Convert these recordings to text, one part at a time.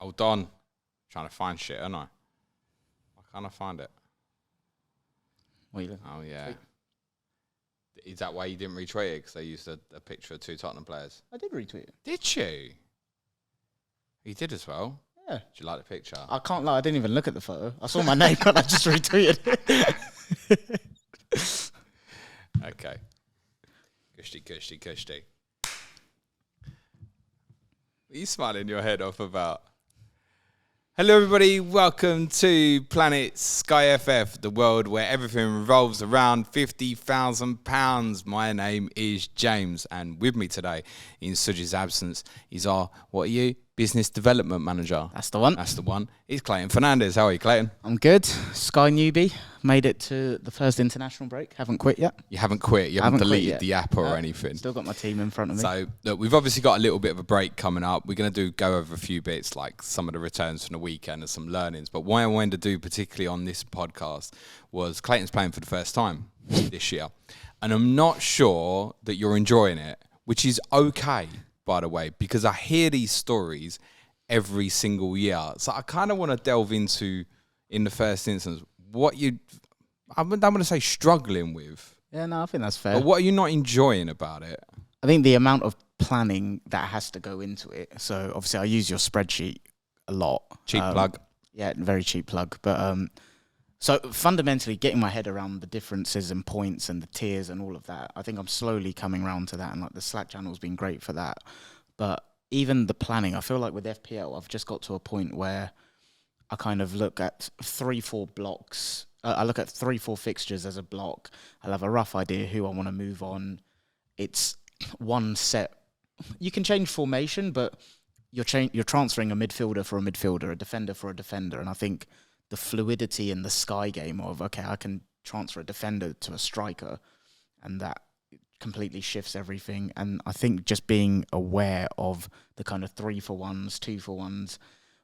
Hold on. Trying to find shit, aren't I? Why can't I find it? What are you looking? Oh, yeah. Sweet. Is that why you didn't retweet it? Because they used a picture of 2 Tottenham players. I did retweet it. Did you? You did as well? Yeah. Did you like the picture? I can't lie, I didn't even look at the photo. I saw my name and I just retweeted it. Okay. Kushti. What are you smiling your head off about? Hello everybody, welcome to Planet SkyFF, the world where everything revolves around £50,000. My name is James, and with me today, in Suj's absence, is our, what are you? Business Development Manager. That's the one. That's the one. It's Clayton Fernandez. How are you, Clayton? I'm good. Sky newbie. Made it to the first international break. Haven't quit yet. You haven't quit. You haven't deleted the app or anything. Still got my team in front of me. So look, we've obviously got a little bit of a break coming up. We're going to go over a few bits, like some of the returns from the weekend and some learnings. But what I wanted to do particularly on this podcast was Clayton's playing for the first time this year. And I'm not sure that you're enjoying it, which is okay, by the way, because I hear these stories every single year. So I kind of want to delve into, in the first instance, what I'm going to say struggling with. Yeah, no, I think that's fair. But what are you not enjoying about it? I think the amount of planning that has to go into it. So obviously I use your spreadsheet a lot. Cheap plug. Yeah, very cheap plug. But so fundamentally getting my head around the differences in points and the tiers and all of that, I think I'm slowly coming around to that. And like the Slack channel's been great for that. But even the planning, I feel like with FPL, I've just got to a point where I kind of look at 3-4 blocks. I look at 3-4 fixtures as a block. I'll have a rough idea who I want to move on. It's one set. You can change formation, but you're transferring a midfielder for a midfielder, a defender for a defender. And I think the fluidity in the Sky game of, okay, I can transfer a defender to a striker, and that completely shifts everything. And I think just being aware of the kind of 3-for-1s, 2-for-1s,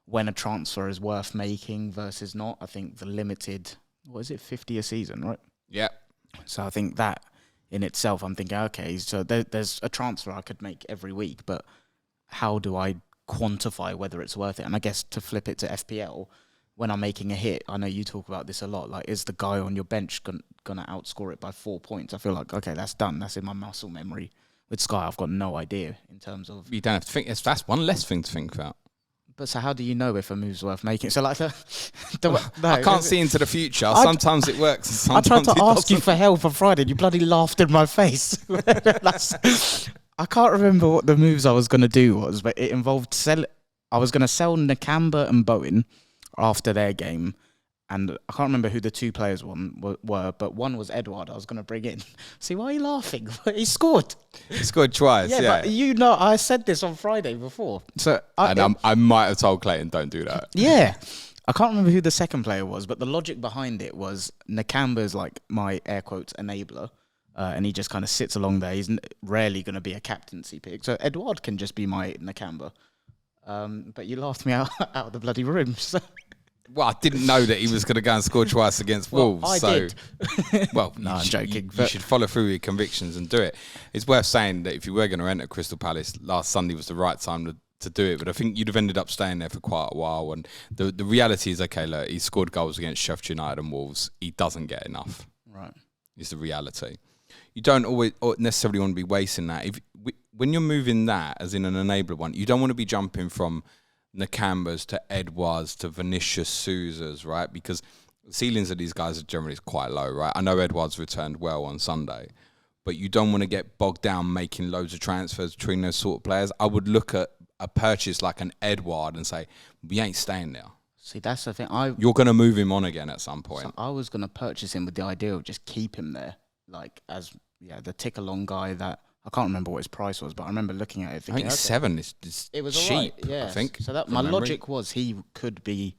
when a transfer is worth making versus not. I think the limited, what is it, 50 a season, right? Yeah. So I think that in itself, I'm thinking, okay, so there's a transfer I could make every week, but how do I quantify whether it's worth it? And I guess to flip it to FPL, when I'm making a hit, I know you talk about this a lot, like, is the guy on your bench going to outscore it by 4 points? I feel like, okay, that's done. That's in my muscle memory. With Sky, I've got no idea in terms of... You don't have to think. That's one less thing to think about. But so how do you know if a move's worth making? So like, I can't see into the future. Sometimes it works. Sometimes I tried to ask you for help on Friday and you bloody laughed in my face. I can't remember what the moves I was going to do was, but it involved I was going to sell Nakamba and Bowen after their game, and I can't remember who the 2 players were, but one was Edouard I was going to bring in. See, why are you laughing? He scored. He scored twice, yeah. But you know, I said this on Friday before. So I might have told Clayton, don't do that. Yeah. I can't remember who the second player was, but the logic behind it was Nakamba's like my air quotes enabler, and he just kind of sits along there. He's rarely going to be a captaincy pick. So Edouard can just be my Nakamba. But you laughed me out of the bloody room. So. Well, I didn't know that he was going to go and score twice against Wolves. I did. Well, no, I'm joking. You should follow through with your convictions and do it. It's worth saying that if you were going to enter Crystal Palace, last Sunday was the right time to do it. But I think you'd have ended up staying there for quite a while. And the reality is, okay, look, he scored goals against Sheffield United and Wolves. He doesn't get enough. Right. Is the reality. You don't always necessarily want to be wasting that. When you're moving that, as in an enabler one, you don't want to be jumping from Nakambas to Edwards to Vinicius Souzas, right? Because the ceilings of these guys are generally quite low, right? I know Edwards returned well on Sunday, but you don't want to get bogged down making loads of transfers between those sort of players. I would look at a purchase like an Edward and say, we ain't staying there. See, that's the thing. You're going to move him on again at some point. So I was going to purchase him with the idea of just keep him there, like as the tick-along guy that... I can't remember what his price was, but I remember looking at it thinking... I think 7 is it was cheap, right, yeah. I think. So that my logic was he could be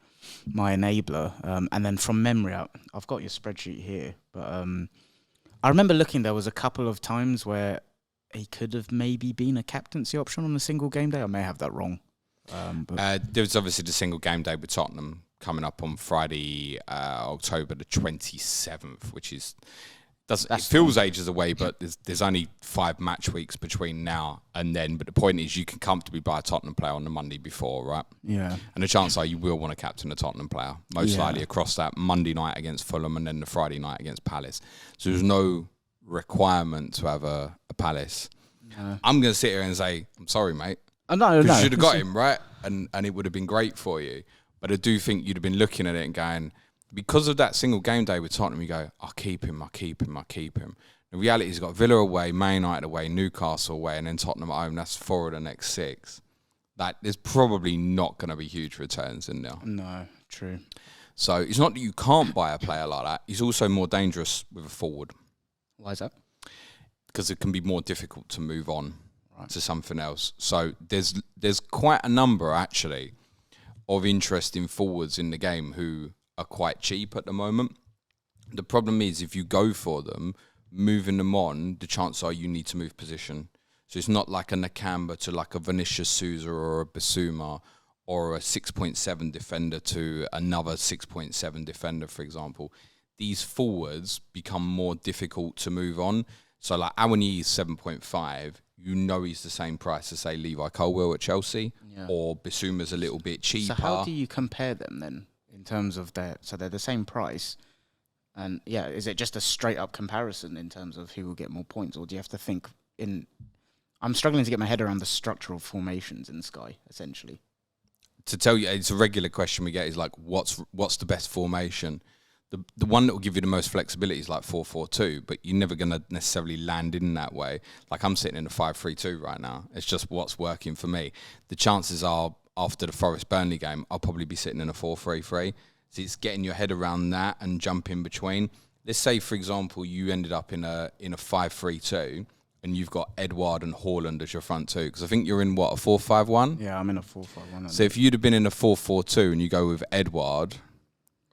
my enabler. And then from memory, I've got your spreadsheet here. But I remember looking, there was a couple of times where he could have maybe been a captaincy option on a single game day. I may have that wrong. There's obviously the single game day with Tottenham coming up on Friday, October the 27th, which is... It feels ages away, but there's only 5 match weeks between now and then. But the point is, you can comfortably buy a Tottenham player on the Monday before, right? Yeah. And the chances are you will want to captain a Tottenham player, most likely across that Monday night against Fulham and then the Friday night against Palace. So there's no requirement to have a Palace. No. I'm going to sit here and say, I'm sorry, mate. No. You should have got him, right? And it would have been great for you. But I do think you'd have been looking at it and going, because of that single game day with Tottenham, you go, I'll keep him. The reality is you've got Villa away, Man United away, Newcastle away, and then Tottenham at home. That's 4 of the next 6. There's probably not going to be huge returns in there. No, true. So it's not that you can't buy a player like that. He's also more dangerous with a forward. Why is that? Because it can be more difficult to move on to something else. So there's quite a number, actually, of interesting forwards in the game who are quite cheap at the moment. The problem is if you go for them, moving them on, the chances are you need to move position. So it's not like a Nakamba to like a Vinicius Souza or a Basuma or a 6.7 defender to another 6.7 defender, for example. These forwards become more difficult to move on. So like Awoniyi is 7.5, you know he's the same price as say Levi Colwill at Chelsea, or Basuma's a little bit cheaper. So how do you compare them then? In terms of they're the same price, and is it just a straight up comparison in terms of who will get more points, or do you have to think in? I'm struggling to get my head around the structural formations in Sky, essentially. To tell you, it's a regular question we get is like, what's the best formation? The one that will give you the most flexibility is like 4-4-2, but you're never going to necessarily land in that way. Like I'm sitting in a 5-3-2 right now. It's just what's working for me. The chances are, after the Forest-Burnley game, I'll probably be sitting in a 4-3-3. So it's getting your head around that and jumping between. Let's say, for example, you ended up in a 5-3-2 and you've got Edouard and Haaland as your front two. Because I think you're in, what, a 4-5-1? Yeah, I'm in a 4-5-1. So if you'd have been in a 4-4-2 and you go with Edouard,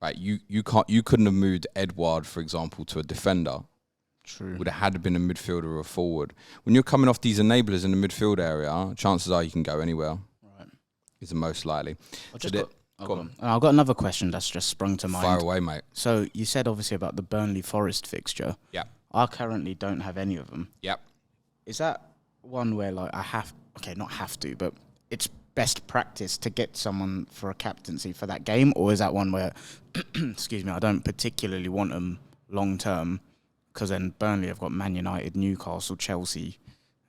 right, you couldn't have moved Edouard, for example, to a defender. True. Would have had to been a midfielder or a forward. When you're coming off these enablers in the midfield area, chances are you can go anywhere. Is the most likely. I've got another question that's just sprung to mind. Fire away, mate. So you said obviously about the Burnley Forest fixture. Yeah. I currently don't have any of them. Yep. Is that one where like not have to, but it's best practice to get someone for a captaincy for that game, or is that one where, excuse me, I don't particularly want them long term, because then Burnley have got Man United, Newcastle, Chelsea,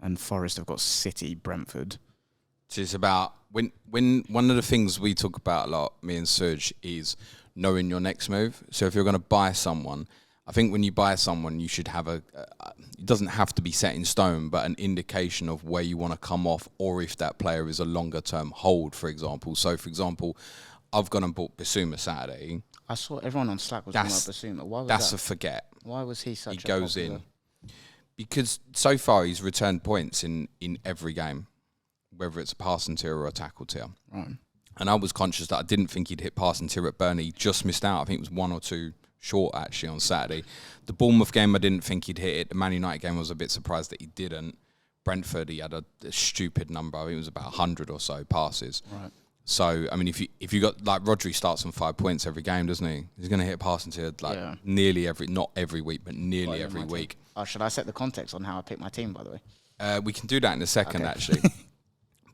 and Forest have got City, Brentford. So it's about when one of the things we talk about a lot, me and Serge, is knowing your next move. So if you're going to buy someone, I think when you buy someone, you should have it doesn't have to be set in stone, but an indication of where you want to come off, or if that player is a longer term hold, for example. So for example, I've gone and bought Basuma Saturday. I saw everyone on Slack was talking about Basuma. Why was that's that? a forget. Why was he such a He goes popular? in. Because so far he's returned points in every game, whether it's a passing tier or a tackle tier. Right. And I was conscious that I didn't think he'd hit passing tier at Burnley. He just missed out. I think it was 1 or 2 short, actually, on Saturday. The Bournemouth game, I didn't think he'd hit it. The Man United game, I was a bit surprised that he didn't. Brentford, he had a stupid number. I think it was about 100 or so passes. Right. So, I mean, if you got, like, Rodri starts on 5 points every game, doesn't he? He's going to hit passing tier, nearly not every week, but nearly every week. Oh, should I set the context on how I pick my team, by the way? We can do that in a second, actually.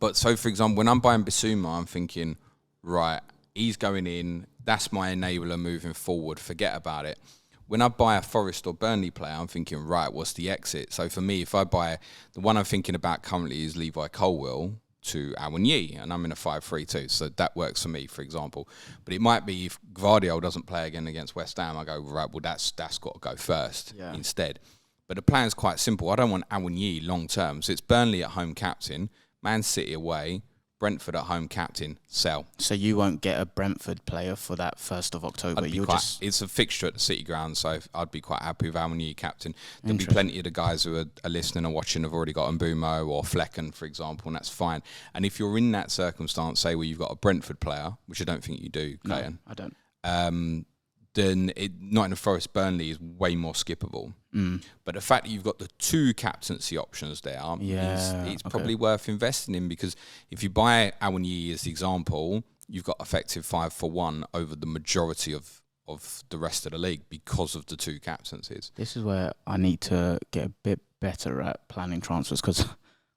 But so, for example, when I'm buying Basuma, I'm thinking, right, he's going in. That's my enabler moving forward. Forget about it. When I buy a Forest or Burnley player, I'm thinking, right, what's the exit? So for me, if I buy, the one I'm thinking about currently is Levi Colwill to Awoniyi, and I'm in a 5-3-2. So that works for me, for example. But it might be if Gvardiol doesn't play again against West Ham, I go, right, well, that's got to go first instead. But the plan's quite simple. I don't want Awoniyi long term. So it's Burnley at home captain, Man City away, Brentford at home captain, sell. So you won't get a Brentford player for that 1st of October. It's a fixture at the City ground, so I'd be quite happy with Awoniyi captain. There'll be plenty of the guys who are listening and watching have already got Mbumo or Flecken, for example, and that's fine. And if you're in that circumstance, say where you've got a Brentford player, which I don't think you do, Clayton. No, I don't. Then Nottingham Forest Burnley is way more skippable. But the fact that you've got the 2 captaincy options there means it's probably worth investing in, because if you buy Awoniyi as the example, you've got effective 5-for-1 over the majority of of the rest of the league because of the 2 captaincies. This is where I need to get a bit better at planning transfers, because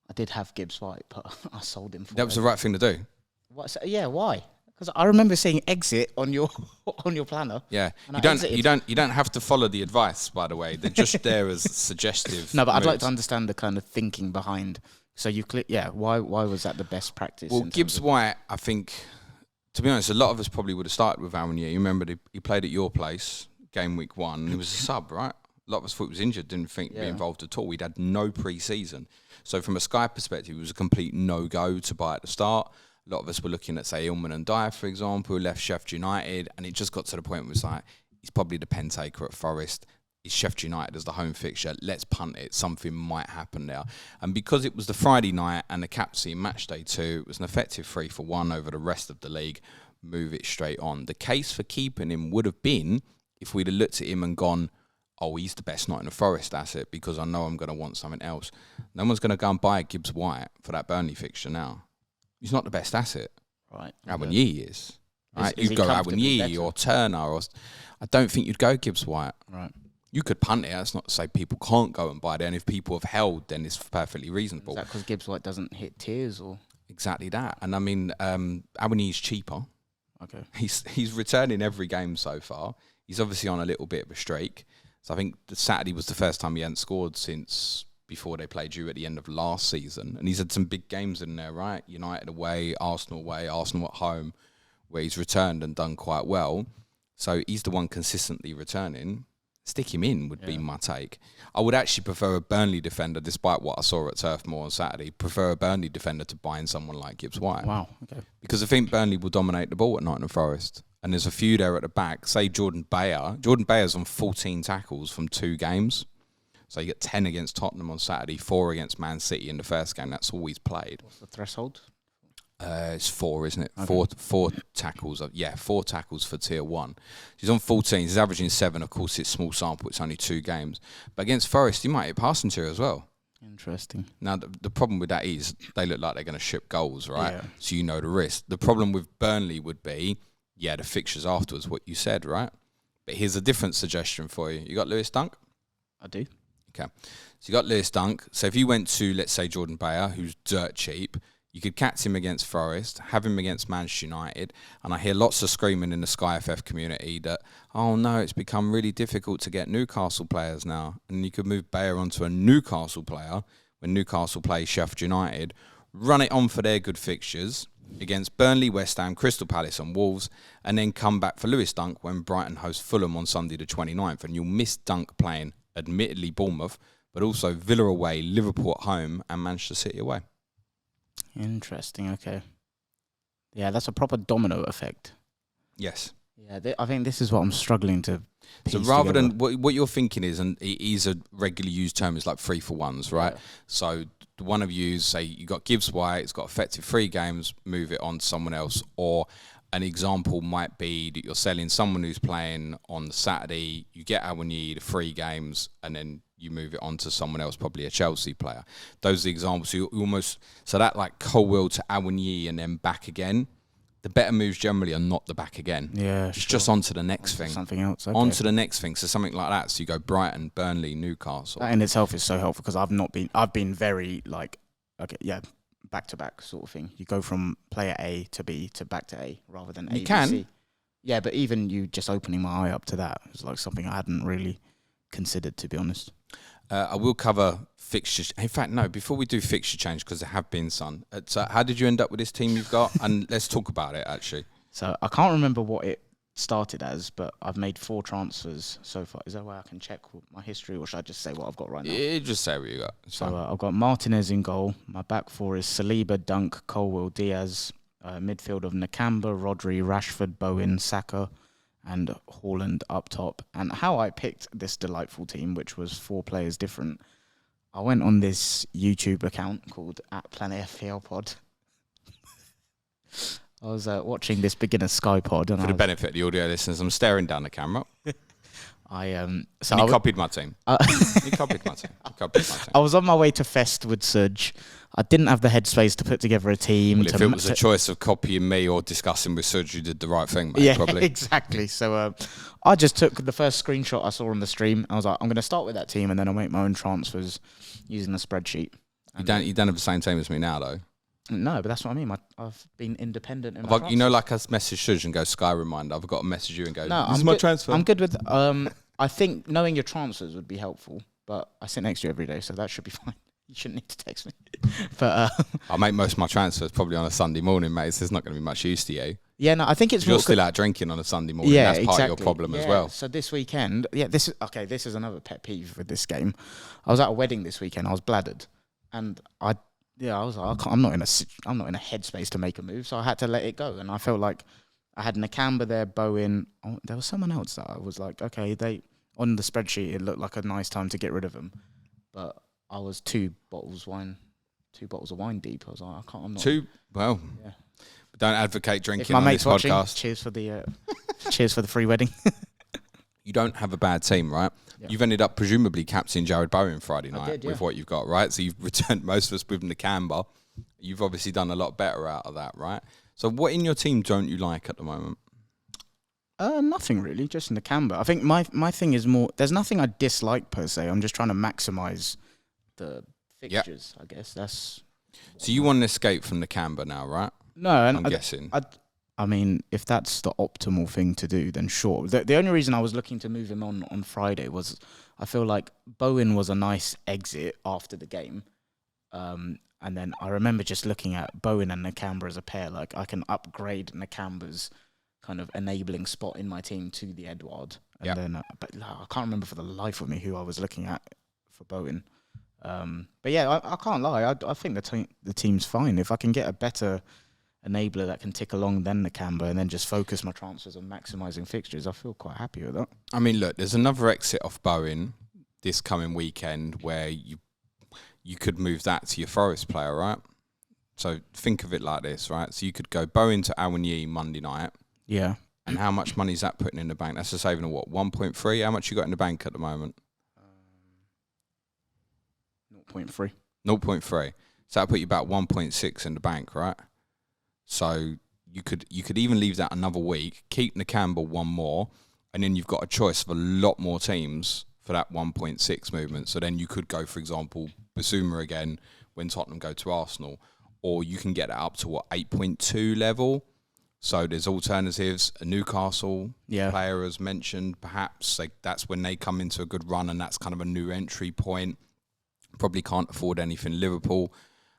I did have Gibbs White, but I sold him for That was the right thing to do. What? So, yeah, why? Because I remember seeing exit on your planner. Yeah, you don't have to follow the advice, by the way. They're just there as suggestive. No, but moves. I'd like to understand the kind of thinking behind. So you click, yeah. Why was that the best practice? Well, Gibbs White, I think, to be honest, a lot of us probably would have started with Aaron. You remember he played at your place game week 1, and he was a sub, right? A lot of us thought he was injured, didn't think he'd be involved at all. He'd had no pre-season. So from a Sky perspective, it was a complete no-go to buy at the start. A lot of us were looking at, say, Ilman and Dyer, for example, who left Sheffield United, and it just got to the point where it's like, he's probably the pen taker at Forest. It's Sheffield United as the home fixture. Let's punt it. Something might happen now. And because it was the Friday night and the captaincy match day 2, it was an effective 3-for-1 over the rest of the league. Move it straight on. The case for keeping him would have been if we'd have looked at him and gone, oh, he's the best Nottingham Forest asset because I know I'm going to want something else. No one's going to go and buy Gibbs White for that Burnley fixture now. He's not the best asset. Right. Awoniyi is. Right? Is You'd go Awoniyi or Turner. I don't think you'd go Gibbs White. Right. You could punt it. That's not to say people can't go and buy it. And if people have held, then it's perfectly reasonable. Is that because Gibbs White doesn't hit tiers or? Exactly that. And I mean, Awoniyi's cheaper. Okay. He's returning every game so far. He's obviously on a little bit of a streak. So I think the Saturday was the first time he hadn't scored since before they played you at the end of last season. And he's had some big games in there, right? United away, Arsenal at home, where he's returned and done quite well. So he's the one consistently returning. Stick him in would be my take. I would actually prefer a Burnley defender, despite what I saw at Turf Moor on Saturday, prefer a Burnley defender to buying someone like Gibbs White. Wow, okay. Because I think Burnley will dominate the ball at Nottingham Forest. And there's a few there at the back. Say Jordan Bayer. Jordan Bayer's on 14 tackles from 2 games. So you get 10 against Tottenham on Saturday, 4 against Man City in the first game. That's all he's played. What's the threshold? It's 4, isn't it? Okay. Four tackles. 4 tackles for tier 1. He's on 14. He's averaging 7. Of course, it's small sample. It's only 2 games. But against Forest, he might hit passing tier as well. Interesting. Now, the problem with that is they look like they're going to ship goals, right? Yeah. So you know the risk. The problem with Burnley would be, the fixtures afterwards, what you said, right? But here's a different suggestion for you. You got Lewis Dunk? I do. Okay. So you got Lewis Dunk. So if you went to, let's say, Jordan Bayer, who's dirt cheap, you could catch him against Forest, have him against Manchester United, and I hear lots of screaming in the SkyFF community that, oh no, it's become really difficult to get Newcastle players now. And you could move Bayer onto a Newcastle player when Newcastle plays Sheffield United, run it on for their good fixtures against Burnley, West Ham, Crystal Palace and Wolves, and then come back for Lewis Dunk when Brighton hosts Fulham on Sunday the 29th. And you'll miss Dunk playing, admittedly, Bournemouth, but also Villa away, Liverpool at home, and Manchester City away. Interesting, okay. Yeah, that's a proper domino effect. Yes. Yeah, I think this is what I'm struggling to piece So rather together. than what you're thinking is, and it is a regularly used term, is like 3-for-1s, right? Yeah. So the one of you, say you got Gibbs White, it's got effective 3 games, move it on to someone else. Or an example might be that you're selling someone who's playing on Saturday, you get Awoniyi, the 3 games, and then you move it on to someone else, probably a Chelsea player. Those are the examples. You almost, so that like Colwill to Awoniyi and then back again. The better moves generally are not the back again. Yeah, It's just on to the next thing. Something else. Okay. On to the next thing. So something like that. So you go Brighton, Burnley, Newcastle. That in itself is so helpful because I've been very like, okay, yeah, back to back sort of thing. You go from player A to B to back to A rather than A You to can. C. Yeah, but even you just opening my eye up to that is like something I hadn't really considered, to be honest. I will cover fixtures. In fact, no, before we do fixture change, because there have been some. So how did you end up with this team you've got? And let's talk about it, actually. So I can't remember what it started as, but I've made 4 transfers so far. Is there a way I can check my history, or should I just say what I've got right now? Yeah, just say what you got. So I've got Martinez in goal. My back 4 is Saliba, Dunk, Colwill, Diaz. Midfield of Nakamba, Rodri, Rashford, Bowen, Saka, and Haaland up top. And how I picked this delightful team, which was 4 players different, I went on this YouTube account called @PlanetFPL I was watching this beginner Sky pod. And For the benefit of the audio listeners, I'm staring down the camera. So you copied my team. You copied my team. I was on my way to Fest with Suj. I didn't have the headspace to put together a team. Well, if it was a choice of copying me or discussing with Suj, you did the right thing, mate, yeah, probably. Exactly. So I just took the first screenshot I saw on the stream. I was like, I'm going to start with that team, and then I'll make my own transfers using the spreadsheet. You don't have the same team as me now, though. No, but that's what I mean. I've been independent in my transfers. You know, like I message Suj and go Sky reminder. I've got to message you and go, no, this is my transfer. I'm good with. I think knowing your transfers would be helpful, but I sit next to you every day, so that should be fine. You shouldn't need to text me. But I make most of my transfers probably on a Sunday morning, mate. So there's not going to be much use to you. Yeah, no, I think it's you're still out drinking on a Sunday morning. Yeah, that's part of your problem as well. So this weekend, this is another pet peeve with this game. I was at a wedding this weekend. I was bladdered, and I was like, I'm not in a headspace to make a move, so I had to let it go. And I felt like I had Nakamba there, Bowen. Oh, there was someone else that I was like, okay, on the spreadsheet it looked like a nice time to get rid of them, but I was two bottles of wine deep. I was like, I'm not. Well, yeah. Don't advocate drinking on this watching, podcast. Cheers for the cheers for the free wedding. You don't have a bad team, right? Yeah. You've ended up presumably captaining Jared Bowen Friday night with what you've got, right? So you've returned most of us with Nakamba. You've obviously done a lot better out of that, right? So what in your team don't you like at the moment? Nothing really, just Nakamba. I think my thing is more, there's nothing I dislike per se. I'm just trying to maximise the fixtures, I guess. That's. So you want an escape from Nakamba now, right? No, I'm guessing. I mean, if that's the optimal thing to do, then sure. The only reason I was looking to move him on Friday was I feel like Bowen was a nice exit after the game. And then I remember just looking at Bowen and Nakamba as a pair. Like, I can upgrade Nakamba's kind of enabling spot in my team to the Edouard. And then, but I can't remember for the life of me who I was looking at for Bowen. But yeah, I can't lie. I think the team's fine. If I can get a better enabler that can tick along than Nakamba and then just focus my transfers on maximising fixtures, I feel quite happy with that. I mean, look, there's another exit off Bowen this coming weekend where you could move that to your Forest player, right? So think of it like this, right? So you could go Bowen to Awoniyi Monday night. Yeah. And how much money is that putting in the bank? That's a saving of what, 1.3? How much you got in the bank at the moment? 0.3. 0.3. So that put you about 1.6 in the bank, right? So you could even leave that another week, keep Nakamba one more, and then you've got a choice of a lot more teams for that 1.6 movement. So then you could go, for example, Basuma again when Tottenham go to Arsenal, or you can get it up to 8.2 level. So there's alternatives. A Newcastle player, as mentioned, perhaps that's when they come into a good run, and that's kind of a new entry point. Probably can't afford anything. Liverpool,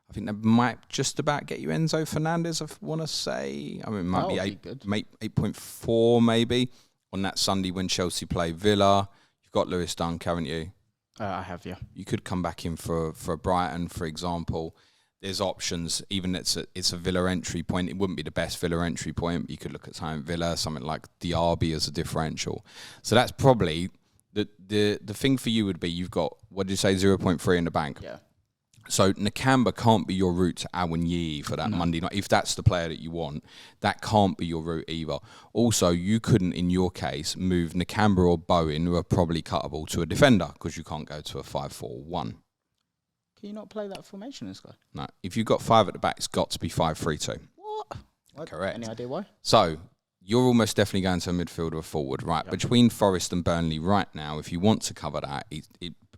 I think they might just about get you Enzo Fernandez, I want to say. I mean, it might be 8.4 maybe on that Sunday when Chelsea play Villa. You've got Lewis Dunk, haven't you? I have, yeah. You could come back in for Brighton, for example. There's options, even it's a Villa entry point. It wouldn't be the best Villa entry point. You could look at something Villa, something like Diaby as a differential. So that's probably the thing for you would be you've got, what did you say, 0.3 in the bank? Yeah. So Nakamba can't be your route to Awoniyi for that Monday night. If that's the player that you want, that can't be your route either. Also, you couldn't, in your case, move Nakamba or Bowen, who are probably cuttable, to a defender because you can't go to a 5-4-1. Can you not play that formation in Sky? No. If you've got 5 at the back, it's got to be 5-3-2. What? Correct. Any idea why? So you're almost definitely going to a midfield or a forward, right? Yep. Between Forest and Burnley right now, if you want to cover that,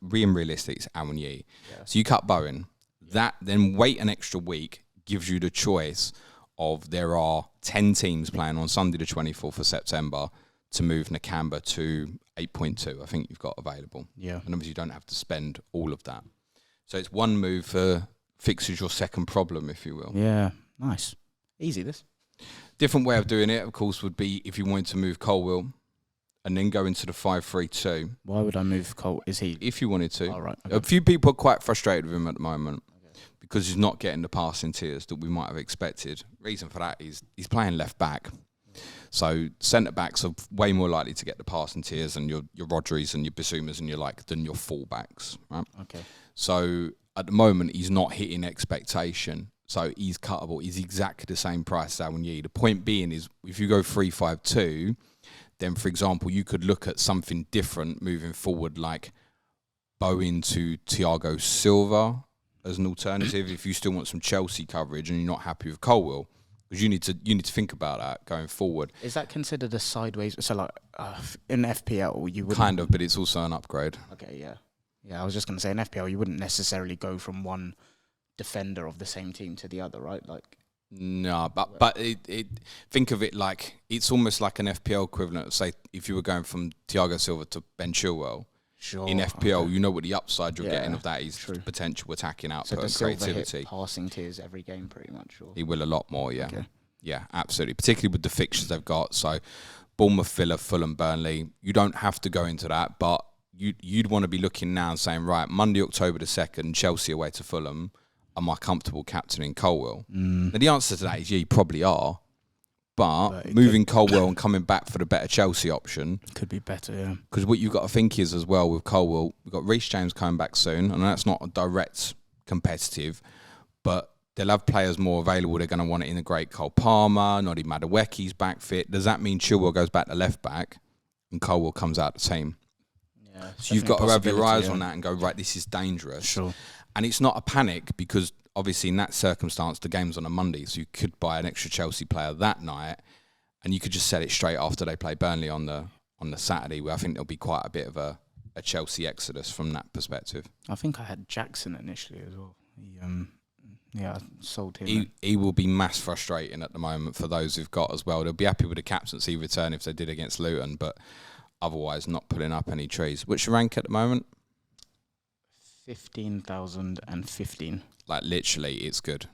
being realistic, it's Awoniyi. Yeah. So you cut Bowen. That then wait an extra week gives you the choice of there are 10 teams playing on Sunday the 24th of September to move Nakamba to 8.2. I think you've got available. Yeah. And obviously you don't have to spend all of that. So it's one move fixes your second problem, if you will. Yeah. Nice. Easy, this. Different way of doing it, of course, would be if you wanted to move Colwill and then go into the 5-3-2. Why would I move Cole? Is he? If you wanted to. Oh, right. Okay. A few people are quite frustrated with him at the moment because he's not getting the passing tiers that we might have expected. Reason for that is he's playing left back. So centre backs are way more likely to get the passing tiers than your Rodris and your Basumas and than your full backs, right? Okay. So at the moment he's not hitting expectation. So he's cuttable. He's exactly the same price as Awoniyi. The point being is if you go 3-5-2, then, for example, you could look at something different moving forward, like bowing to Thiago Silva as an alternative if you still want some Chelsea coverage and you're not happy with Colwill. Because you need to think about that going forward. Is that considered a sideways? So like in FPL, you would kind of, but it's also an upgrade. Okay, yeah. I was just going to say in FPL, you wouldn't necessarily go from one defender of the same team to the other, right? Like no, but it think of it like it's almost like an FPL equivalent of, say, if you were going from Thiago Silva to Ben Chilwell. Sure. In FPL, okay. You know what the upside you're getting of that is potential attacking output and creativity. Hit passing tiers every game, pretty much. Or? He will a lot more, yeah. Okay. Yeah, absolutely. Particularly with the fixtures they've got. So, Bournemouth, Villa, Fulham, Burnley. You don't have to go into that, but you'd want to be looking now and saying, right, Monday, October the 2nd, Chelsea away to Fulham. Am I comfortable captaining Colwill? Now, the answer to that is yeah, you probably are. But moving Colwill and coming back for the better Chelsea option could be better, yeah. Because what you've got to think is as well with Colwill, we've got Reece James coming back soon, and that's not a direct competitive, but they'll have players more available. They're going to want it in the great Cole Palmer, Noddy Madueke's back fit. Does that mean Chilwell goes back to left back and Colwill comes out the team? Yeah, so you've got to have your eyes on that and go, right, this is dangerous. Sure. And it's not a panic because obviously in that circumstance, the game's on a Monday, so you could buy an extra Chelsea player that night and you could just sell it straight after they play Burnley on the Saturday, where I think there'll be quite a bit of a Chelsea exodus from that perspective. I think I had Jackson initially as well. I sold him. He will be mass frustrating at the moment for those who've got as well. They'll be happy with the captaincy return if they did against Luton, but otherwise not pulling up any trees. What's your rank at the moment? 15,015. Like literally, it's good.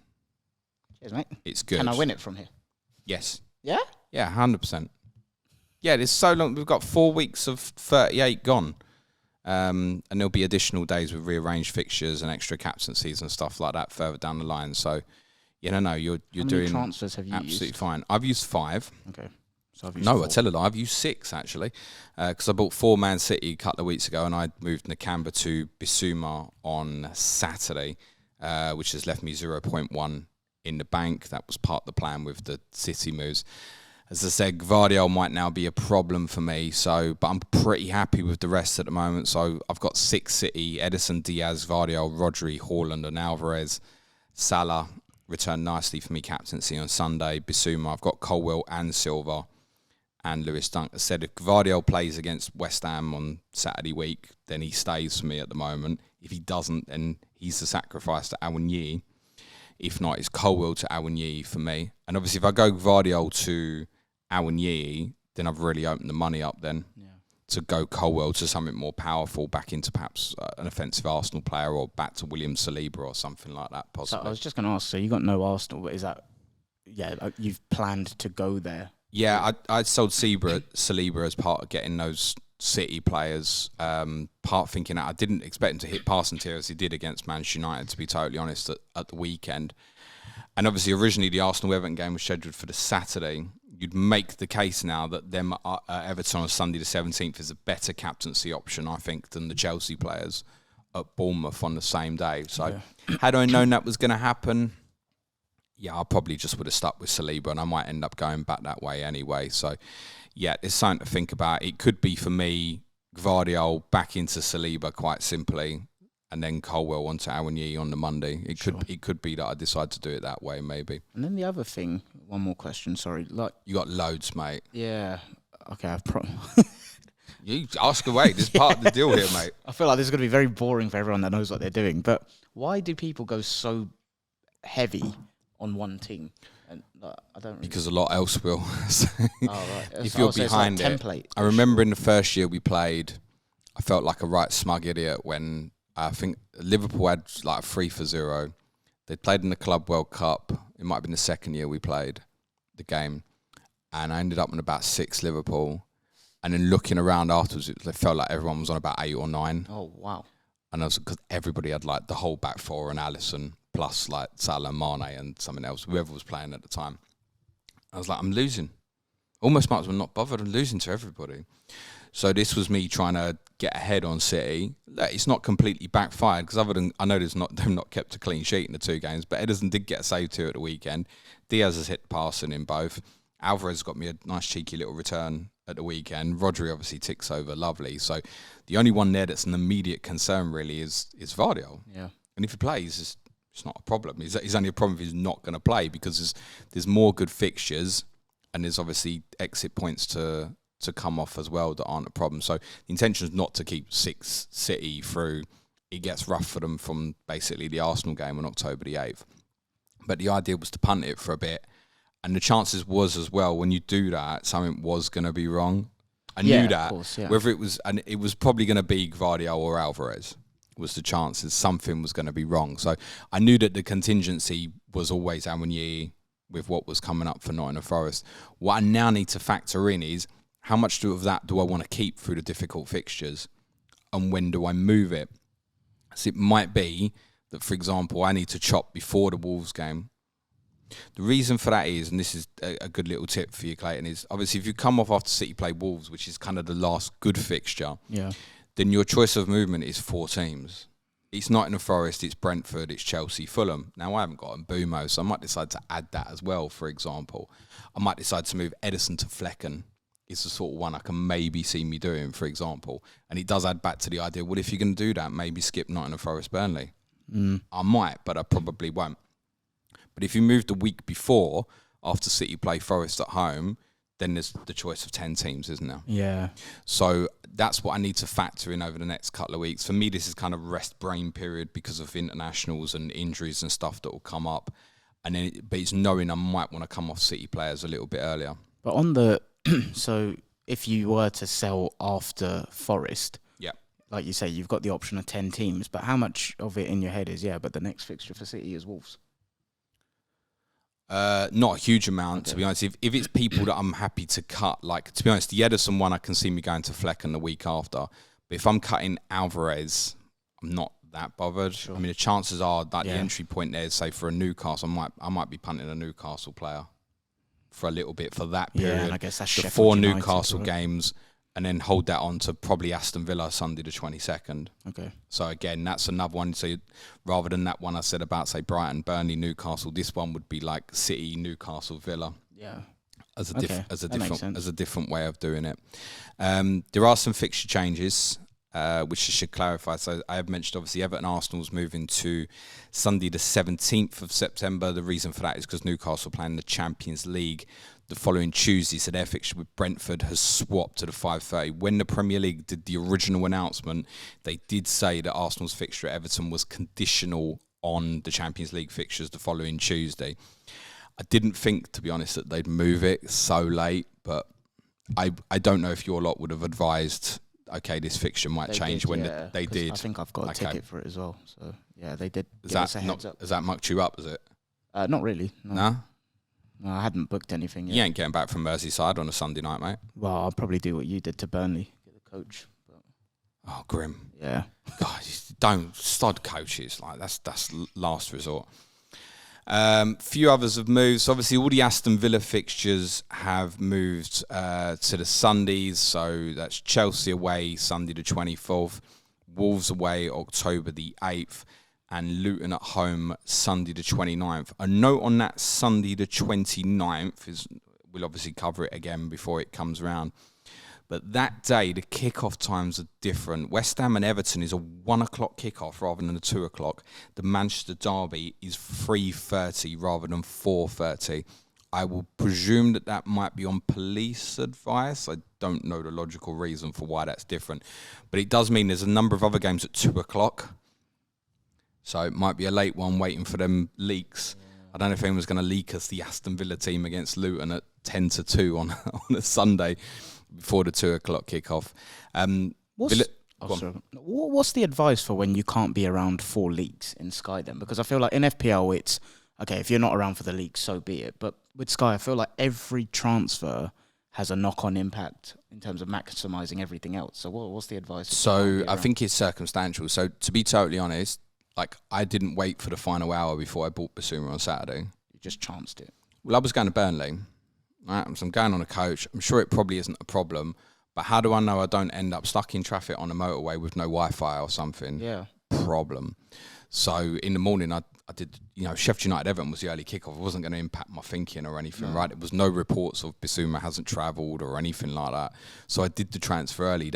Cheers, mate. It's good. Can I win it from here? Yes. Yeah? Yeah, 100%. Yeah, there's so long. We've got 4 weeks of 38 gone. And there'll be additional days with rearranged fixtures and extra captaincies and stuff like that further down the line. So, you're How many doing transfers have you absolutely used? fine. I've used 5. Okay. So I've used No, 4. I tell a lie. I've used 6 actually, because I bought 4 Man City a couple of weeks ago, and I moved Nakamba to Bissouma on Saturday, which has left me 0.1 in the bank. That was part of the plan with the City moves. As I said, Gvardiol might now be a problem for me, but I'm pretty happy with the rest at the moment. So I've got 6 City: Edison, Diaz, Gvardiol, Rodri, Haaland and Alvarez. Salah returned nicely for me captaincy on Sunday. Bissouma, I've got Colwill and Silva and Lewis Dunk. As I said, if Gvardiol plays against West Ham on Saturday week, then he stays for me at the moment. If he doesn't, then he's the sacrifice to Awoniyi. If not, it's Colwill to Awoniyi for me. And obviously, if I go Gvardiol to Awoniyi, then I've really opened the money up then to go Colwill to something more powerful, back into perhaps an offensive Arsenal player, or back to William Saliba or something like that, possibly. So I was just going to ask, so you got no Arsenal, but is that, you've planned to go there? Yeah, I sold Saliba as part of getting those City players, part thinking that I didn't expect him to hit passing tier as he did against Manchester United, to be totally honest, at the weekend. And obviously, originally the Arsenal-Everton game was scheduled for the Saturday. You'd make the case now that them Everton on Sunday the 17th is a better captaincy option, I think, than the Chelsea players at Bournemouth on the same day. So, had I known that was going to happen, yeah, I probably just would have stuck with Saliba, and I might end up going back that way anyway. So, yeah, there's something to think about. It could be, for me, Gvardiol back into Saliba quite simply, and then Colwill onto Awoniyi on the Monday. It could be that I decide to do it that way, maybe. And then the other thing, one more question, sorry. You got loads, mate. Yeah. Okay, You ask away. This is part of the deal here, mate. I feel like this is going to be very boring for everyone that knows what they're doing. But why do people go so heavy on one team? And I don't really... Because a lot else will. So right. If you're behind like it. Template. I remember in the first year we played, I felt like a right smug idiot when I think Liverpool had like 3-0. They played in the Club World Cup. It might have been the second year we played the game. And I ended up on about 6 Liverpool. And then looking around afterwards, it felt like everyone was on about 8 or 9. Oh, wow. And I was, because everybody had like the whole back four and Alisson, plus like Salah, Mane and something else, whoever was playing at the time. I was like, I'm losing. Almost might as well not bother. I'm losing to everybody. So this was me trying to get ahead on City. It's not completely backfired, because other than, I know they've not kept a clean sheet in the 2 games, but Ederson did get a save 2 at the weekend. Diaz has hit passing in both. Alvarez got me a nice cheeky little return at the weekend. Rodri obviously ticks over lovely. So the only one there that's an immediate concern really is Vardy. Yeah. And if he plays, it's not a problem. It's only a problem if he's not going to play, because there's more good fixtures, and there's obviously exit points to come off as well that aren't a problem. So the intention is not to keep City through. It gets rough for them from basically the Arsenal game on October the 8th. But the idea was to punt it for a bit. And the chances was as well, when you do that, something was going to be wrong. I knew that. Of course, yeah. Whether it was, and it was probably going to be Gvardiol or Alvarez, was the chances something was going to be wrong. So I knew that the contingency was always Awoniyi with what was coming up for Nottingham Forest. What I now need to factor in is how much of that do I want to keep through the difficult fixtures, and when do I move it? So it might be that, for example, I need to chop before the Wolves game. The reason for that is, and this is a good little tip for you, Clayton, is obviously if you come off after City play Wolves, which is kind of the last good fixture, then your choice of movement is 4 teams. It's Nottingham Forest, it's Brentford, it's Chelsea, Fulham. Now, I haven't got Mbumo, so I might decide to add that as well, for example. I might decide to move Edison to Flecken. It's the sort of one I can maybe see me doing, for example. And it does add back to the idea, well, if you're going to do that, maybe skip Nottingham Forest Burnley. I might, but I probably won't. But if you move the week before, after City play Forest at home, then there's the choice of 10 teams, isn't there? Yeah. So that's what I need to factor in over the next couple of weeks. For me, this is kind of rest brain period because of internationals and injuries and stuff that will come up. And then, but it's knowing I might want to come off City players a little bit earlier. But on the so if you were to sell after Forest, like you say, you've got the option of 10 teams. But how much of it in your head is but the next fixture for City is Wolves? Not a huge amount, to be honest. If it's people that I'm happy to cut, like, to be honest, the Edison one, I can see me going to Flecken the week after. But if I'm cutting Alvarez, I'm not that bothered. Sure. I mean, the chances are that the entry point there is, say, for a Newcastle, I might be punting a Newcastle player for a little bit for that period. Yeah, and I guess that's the Sheffield 4 United, Newcastle right? games, and then hold that on to probably Aston Villa Sunday the 22nd. Okay. So again, that's another one. So rather than that one I said about, say, Brighton, Burnley, Newcastle, this one would be like City, Newcastle, Villa. Yeah. As a different way of doing it. There are some fixture changes, which I should clarify. So I have mentioned, obviously, Everton Arsenal's moving to Sunday the 17th of September. The reason for that is because Newcastle playing the Champions League the following Tuesday, so their fixture with Brentford has swapped to the 5:30. When the Premier League did the original announcement, they did say that Arsenal's fixture at Everton was conditional on the Champions League fixtures the following Tuesday. I didn't think, to be honest, that they'd move it so late, but I don't know if your lot would have advised, okay, this fixture might change when they did. I think I've got a ticket for it as well. So, yeah, they did give us a heads up. Has that mucked you up, is it? Not really. No? No, I hadn't booked anything yet. You ain't getting back from Merseyside on a Sunday night, mate. Well, I'll probably do what you did to Burnley, get the coach. But oh, grim. Yeah. God, don't stud coaches. Like that's last resort. Few others have moved. So obviously all the Aston Villa fixtures have moved to the Sundays. So that's Chelsea away Sunday the 24th, Wolves away October the 8th, and Luton at home Sunday the 29th. A note on that Sunday the 29th is, we'll obviously cover it again before it comes around. But that day, the kickoff times are different. West Ham and Everton is a 1 o'clock kickoff rather than a 2 o'clock. The Manchester Derby is 3:30 rather than 4:30. I will presume that might be on police advice. I don't know the logical reason for why that's different. But it does mean there's a number of other games at 2 o'clock. So it might be a late one waiting for them leaks. I don't know if anyone's going to leak us the Aston Villa team against Luton at 10-2 on a Sunday before the 2 o'clock kickoff. What's the advice for when you can't be around 4 leagues in Sky then? Because I feel like in FPL it's, okay, if you're not around for the league, so be it. But with Sky, I feel like every transfer has a knock-on impact in terms of maximising everything else. So what's the advice? So I think it's circumstantial. So to be totally honest, like, I didn't wait for the final hour before I bought Basuma on Saturday. You just chanced it. Well, I was going to Burnley. Right? So I'm going on a coach. I'm sure it probably isn't a problem. But how do I know I don't end up stuck in traffic on a motorway with no Wi-Fi or something? Yeah. problem. So in the morning, I did, Sheffield United Everton was the early kickoff. It wasn't going to impact my thinking or anything, right? There was no reports of Bissouma hasn't travelled or anything like that. So I did the transfer early.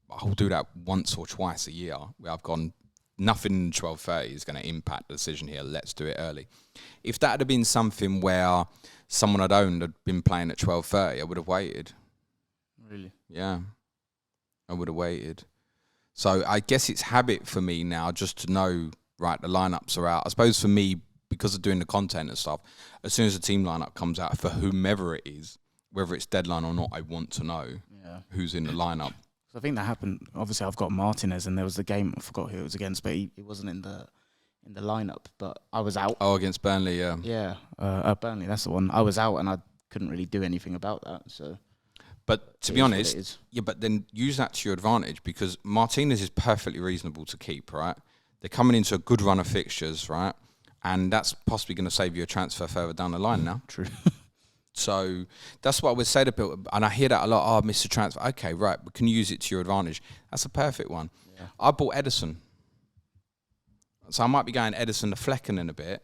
I'll do that once or twice a year where I've gone, nothing in 12:30 is going to impact the decision here. Let's do it early. If that had been something where someone I'd owned had been playing at 12:30, I would have waited. Really? Yeah, I would have waited. So I guess it's habit for me now just to know, right, the lineups are out. I suppose for me, because of doing the content and stuff, as soon as the team lineup comes out for whomever it is, whether it's deadline or not, I want to know who's in the lineup. So I think that happened. Obviously, I've got Martinez, and there was the game. I forgot who it was against, but he wasn't in the lineup. But I was out. Oh, against Burnley, yeah. Yeah, Burnley. That's the one. I was out, and I couldn't really do anything about that. So. But to be honest, but then use that to your advantage, because Martinez is perfectly reasonable to keep, right? They're coming into a good run of fixtures, right? And that's possibly going to save you a transfer further down the line now. True. So that's what I would say to people. And I hear that a lot. Oh, Mr. Transfer. Okay, right. But can you use it to your advantage? That's a perfect one. Yeah. I bought Edison. So I might be going Edison to Flecken in a bit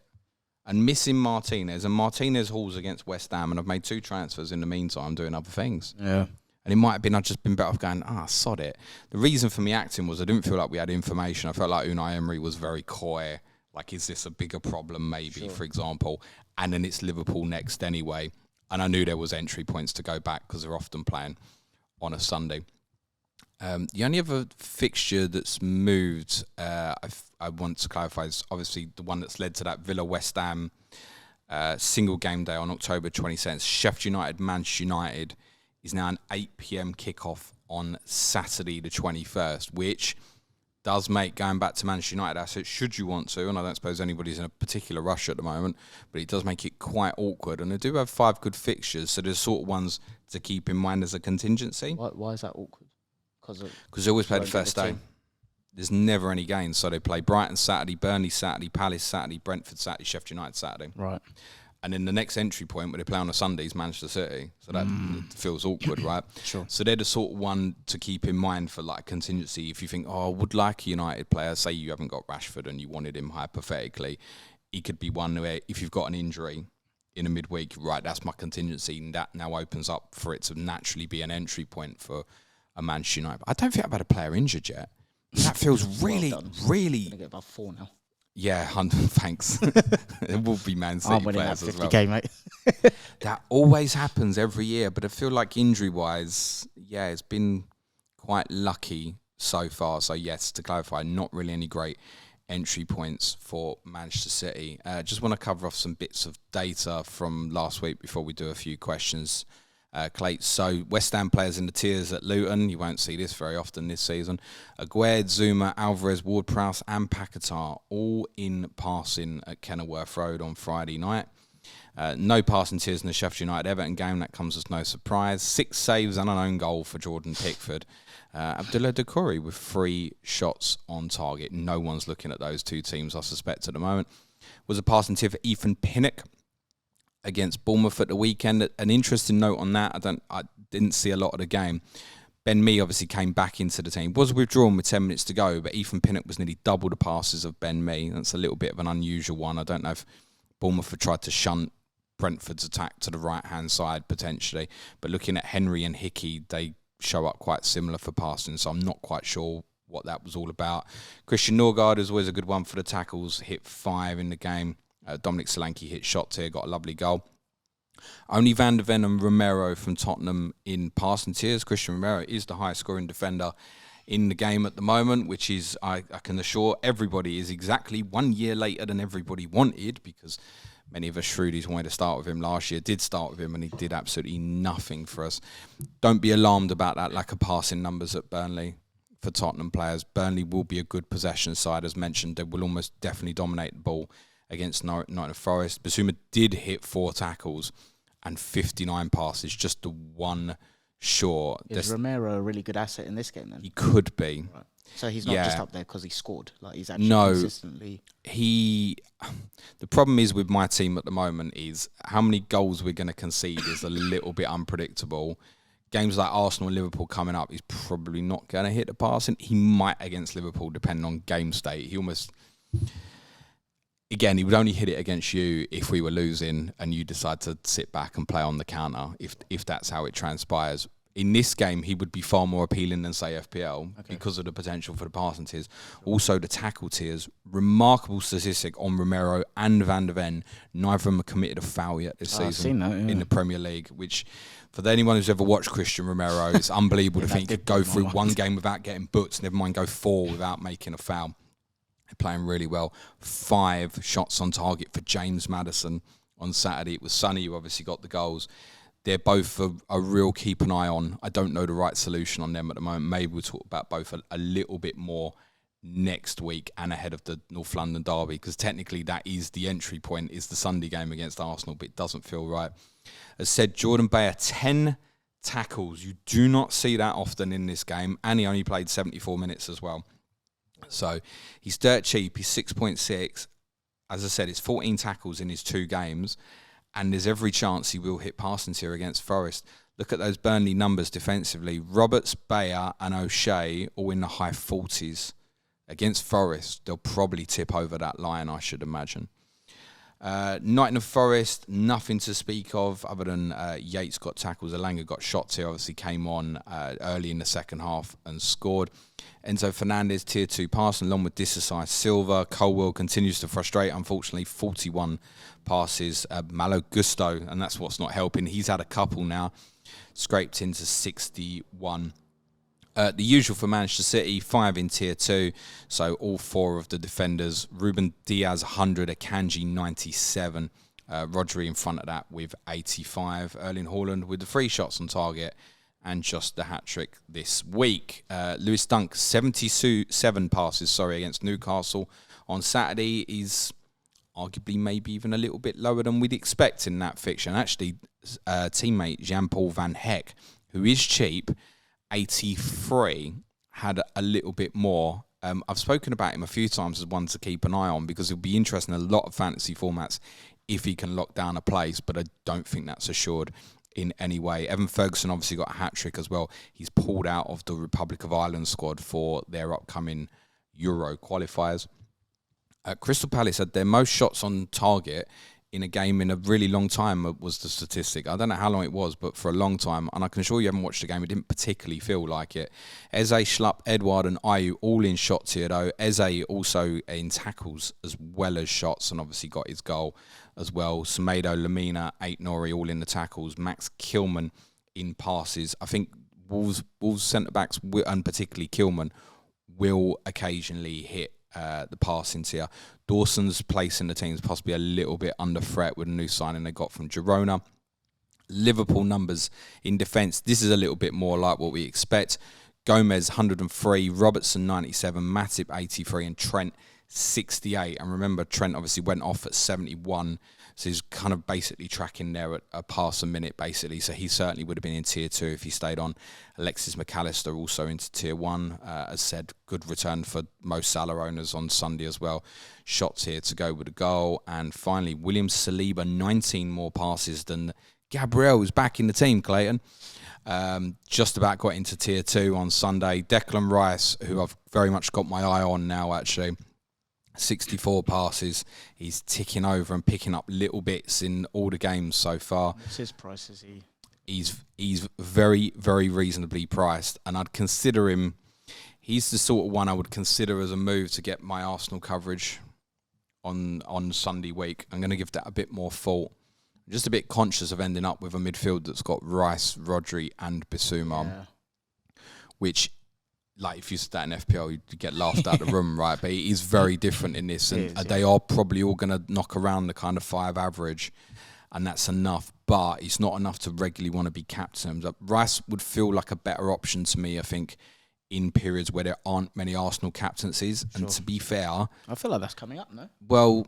and missing Martinez. And Martinez hauls against West Ham. And I've made 2 transfers in the meantime doing other things. Yeah. And it might have been I'd just been better off going, sod it. The reason for me acting was I didn't feel like we had information. I felt like Unai Emery was very coy. Like, is this a bigger problem maybe, for example? And then it's Liverpool next anyway. And I knew there was entry points to go back because they're often playing on a Sunday. The only other fixture that's moved, I want to clarify, is obviously the one that's led to that Villa-West Ham single game day on October 22nd. Sheffield United, Manchester United is now an 8 p.m. kickoff on Saturday the 21st, which does make going back to Manchester United assets, should you want to, and I don't suppose anybody's in a particular rush at the moment, but it does make it quite awkward. And they do have 5 good fixtures, so there's sort of ones to keep in mind as a contingency. Why is that awkward? Because they always play the first day. There's never any games, so they play Brighton Saturday, Burnley Saturday, Palace Saturday, Brentford Saturday, Sheffield United Saturday. Right. And then the next entry point where they play on a Sunday is Manchester City. So that feels awkward, right? Sure. So they're the sort of one to keep in mind for like contingency. If you think, I would like a United player, say you haven't got Rashford and you wanted him hypothetically, he could be one where if you've got an injury in a midweek, right, that's my contingency. And that now opens up for it to naturally be an entry point for a Manchester United. I don't think I've had a player injured yet. That feels really. I'm going to get about 4 now. Yeah, thanks. It will be Man City players as well. Mate. That always happens every year, but I feel like injury-wise, it's been quite lucky so far. So yes, to clarify, not really any great entry points for Manchester City. Just want to cover off some bits of data from last week before we do a few questions. Clayt. So West Ham players in the tiers at Luton. You won't see this very often this season. Aguerd, Zuma, Alvarez, Ward-Prowse and Paquetá all in passing at Kenilworth Road on Friday night. No passing tiers in the Sheffield United Everton game. That comes as no surprise. 6 saves and an own goal for Jordan Pickford. Abdullah Doucouré with 3 shots on target. No one's looking at those 2 teams, I suspect, at the moment. Was a passing tier for Ethan Pinnock against Bournemouth at the weekend. An interesting note on that, I didn't see a lot of the game. Ben Mee obviously came back into the team. Was withdrawn with 10 minutes to go, but Ethan Pinnock was nearly double the passes of Ben Mee. That's a little bit of an unusual one. I don't know if Bournemouth have tried to shunt Brentford's attack to the right-hand side potentially. But looking at Henry and Hickey, they show up quite similar for passing, so I'm not quite sure what that was all about. Christian Norgard is always a good one for the tackles. Hit 5 in the game. Dominic Solanke hit shots here, got a lovely goal. Only Van der Ven and Romero from Tottenham in passing tiers. Christian Romero is the highest scoring defender in the game at the moment, which is, I can assure everybody, is exactly 1 year later than everybody wanted, because many of us Shrewdies wanted to start with him last year, did start with him, and he did absolutely nothing for us. Don't be alarmed about that lack of passing numbers at Burnley for Tottenham players. Burnley will be a good possession side, as mentioned. They will almost definitely dominate the ball against Nottingham Forest. Bissouma did hit 4 tackles and 59 passes, just the 1 short. Is Romero a really good asset in this game then? He could be. Right. So he's not just up there because he scored. Like, he's actually consistently. The problem is with my team at the moment is how many goals we're going to concede is a little bit unpredictable. games like Arsenal and Liverpool coming up, he's probably not going to hit the passing. He might against Liverpool, depending on game state. He almost, again, he would only hit it against you if we were losing and you decide to sit back and play on the counter, if that's how it transpires. In this game, he would be far more appealing than, say, FPL because of the potential for the passing tiers. Also, the tackle tiers. Remarkable statistic on Romero and Van de Ven. Neither of them have committed a foul yet this season I've seen that, in the Premier League, which, for anyone who's ever watched Christian Romero, it's unbelievable to think he could go through one game without getting booked, never mind go 4 without making a foul. They're playing really well. 5 shots on target for James Maddison on Saturday. It was Sonny who obviously got the goals. They're both a real keep an eye on. I don't know the right solution on them at the moment. Maybe we'll talk about both a little bit more next week and ahead of the North London derby, because technically that is the entry point, is the Sunday game against Arsenal, but it doesn't feel right. As said, Jordan Bayer, 10 tackles. You do not see that often in this game, and he only played 74 minutes as well. So he's dirt cheap. He's 6.6. As I said, it's 14 tackles in his 2 games. And there's every chance he will hit passing tier against Forest. Look at those Burnley numbers defensively. Roberts, Bayer and O'Shea all in the high 40s. Against Forest, they'll probably tip over that line, I should imagine. Nottingham Forest, nothing to speak of other than Yates got tackles. Alanga got shots here, obviously came on early in the second half and scored. Enzo Fernandez, tier 2 passing, along with Disasai Silva. Colwell continues to frustrate, unfortunately, 41 passes. Malo Gusto, and that's what's not helping. He's had a couple now, scraped into 61. The usual for Manchester City, 5 in tier 2, so all 4 of the defenders. Ruben Diaz, 100, Akanji, 97. Rodri in front of that with 85. Erling Haaland with the 3 shots on target and just the hat-trick this week. Lewis Dunk, 77 passes, against Newcastle on Saturday, is arguably maybe even a little bit lower than we'd expect in that fixture. And actually, teammate Jean-Paul Van Heck, who is cheap, 83, had a little bit more. I've spoken about him a few times as one to keep an eye on, because it'll be interesting in a lot of fantasy formats if he can lock down a place, but I don't think that's assured in any way. Evan Ferguson obviously got a hat-trick as well. He's pulled out of the Republic of Ireland squad for their upcoming Euro qualifiers. Crystal Palace had their most shots on target in a game in a really long time, was the statistic. I don't know how long it was, but for a long time, and I can assure you haven't watched the game, it didn't particularly feel like it. Eze, Schlupp, Edouard and Ayew all in shots here though. Eze also in tackles as well as shots, and obviously got his goal as well. Semedo, Lamina, Aït-Nouri all in the tackles. Max Kilman in passes. I think Wolves centre-backs, and particularly Kilman, will occasionally hit the passing tier. Dawson's place in the team is possibly a little bit under threat with a new signing they got from Girona. Liverpool numbers in defence, this is a little bit more like what we expect. Gomez 103, Robertson 97, Matip 83 and Trent 68. And remember, Trent obviously went off at 71, so he's kind of basically tracking there at a pass a minute basically, so he certainly would have been in tier 2 if he stayed on. Alexis McAllister also into tier 1, as said, good return for most Salah owners on Sunday as well. Shots here to go with a goal. And finally, William Saliba, 19 more passes than Gabriel, who's back in the team, Clayton. Just about got into tier 2 on Sunday. Declan Rice, who I've very much got my eye on now actually, 64 passes. He's ticking over and picking up little bits in all the games so far. What's his price? Is he? He's very, very reasonably priced, and I'd consider him. He's the sort of one I would consider as a move to get my Arsenal coverage on Sunday week. I'm going to give that a bit more thought. I'm just a bit conscious of ending up with a midfield that's got Rice, Rodri, and Bissouma, which, like, if you said that in FPL, you'd get laughed out of the room, right? But it is very different in this, and they are probably all going to knock around the kind of 5 average, and that's enough. But it's not enough to regularly want to be captained. Rice would feel like a better option to me, I think, in periods where there aren't many Arsenal captaincies. Sure. And to be fair, I feel like that's coming up, no? Well,